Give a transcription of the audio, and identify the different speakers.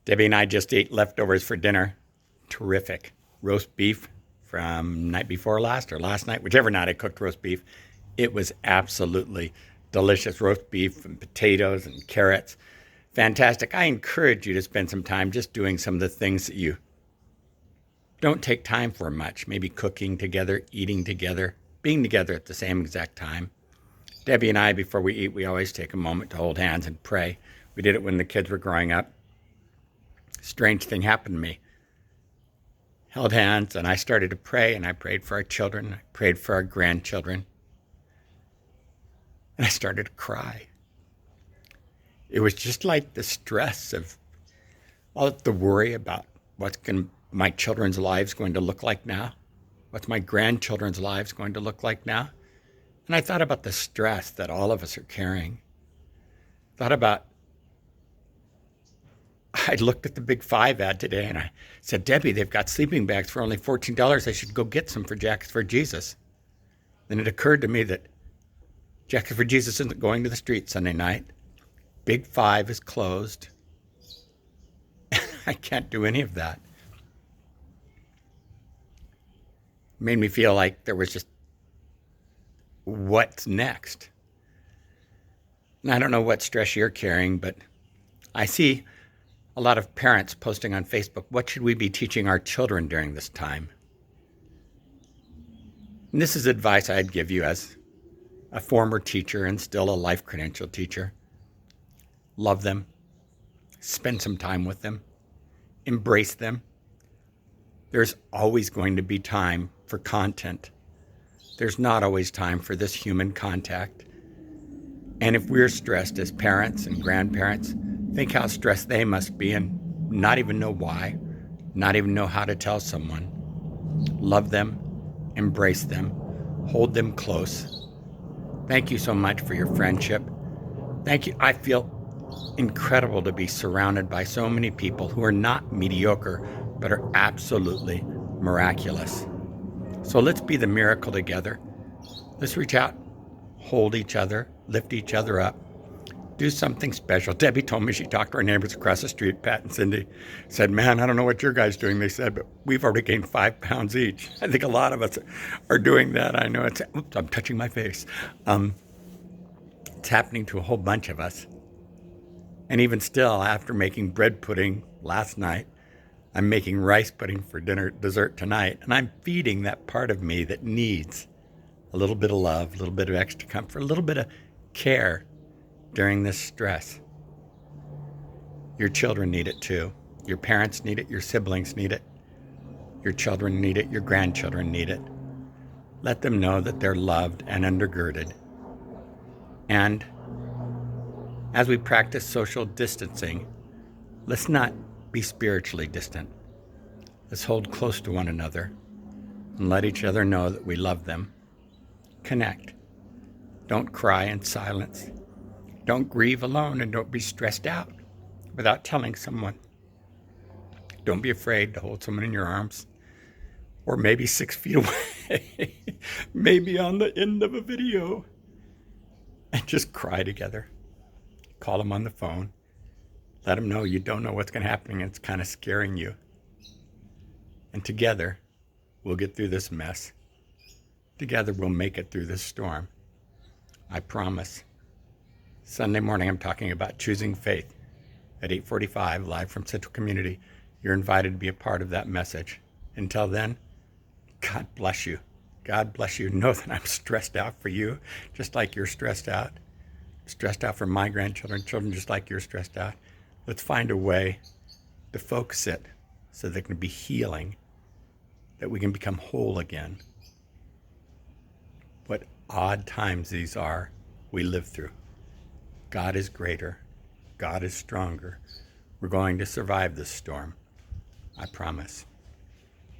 Speaker 1: Debbie and I just ate leftovers for dinner. Terrific. Roast beef from night before last or last night, whichever night I cooked roast beef. It was absolutely delicious roast beef and potatoes and carrots. Fantastic. I encourage you to spend some time just doing some of the things that you don't take time for much. Maybe cooking together, eating together, being together at the same exact time. Debbie and I, before we eat, we always take a moment to hold hands and pray. We did it when the kids were growing up. Strange thing happened to me. Held hands and I started to pray, and I prayed for our children. I prayed for our grandchildren. And I started to cry. It was just like the stress of all the worry about what's my children's lives going to look like now. What's my grandchildren's lives going to look like now? And I thought about the stress that all of us are carrying. Thought about, I looked at the Big Five ad today and I said, Debbie, they've got sleeping bags for only $14. I should go get some for Jackets for Jesus. Then it occurred to me that Jackets for Jesus isn't going to the street Sunday night. Big Five is closed. I can't do any of that. It made me feel like there was just, what's next? And I don't know what stress you're carrying, but I see a lot of parents posting on Facebook, what should we be teaching our children during this time? And this is advice I'd give you as a former teacher and still a life credential teacher. Love them. Spend some time with them. Embrace them. There's always going to be time for content. There's not always time for this human contact. And if we're stressed as parents and grandparents, think how stressed they must be and not even know why, not even know how to tell someone. Love them, embrace them, hold them close. Thank you so much for your friendship. Thank you. I feel incredible to be surrounded by so many people who are not mediocre, but are absolutely miraculous. So let's be the miracle together. Let's reach out, hold each other, lift each other up, do something special. Debbie told me she talked to our neighbors across the street, Pat and Cindy, said, man, I don't know what your guys doing. They said, but we've already gained 5 pounds each. I think a lot of us are doing that. I know it's, oops, I'm touching my face. It's happening to a whole bunch of us. And even still, after making bread pudding last night, I'm making rice pudding for dessert tonight, and I'm feeding that part of me that needs a little bit of love, a little bit of extra comfort, a little bit of care during this stress. Your children need it too. Your parents need it, your siblings need it, your children need it, your grandchildren need it. Let them know that they're loved and undergirded. And as we practice social distancing, let's not be spiritually distant. Let's hold close to one another and let each other know that we love them. Connect. Don't cry in silence. Don't grieve alone, and don't be stressed out without telling someone. Don't be afraid to hold someone in your arms, or maybe 6 feet away, maybe on the end of a video, and just cry together. Call them on the phone. Let them know you don't know what's going to happen and it's kind of scaring you. And together, we'll get through this mess. Together, we'll make it through this storm. I promise. Sunday morning, I'm talking about choosing faith at 8:45, live from Central Community. You're invited to be a part of that message. Until then, God bless you. God bless you. Know that I'm stressed out for you, just like you're stressed out. Stressed out for my grandchildren, children, just like you're stressed out. Let's find a way to focus it so there can be healing, that we can become whole again. What odd times these are we live through. God is greater. God is stronger. We're going to survive this storm. I promise.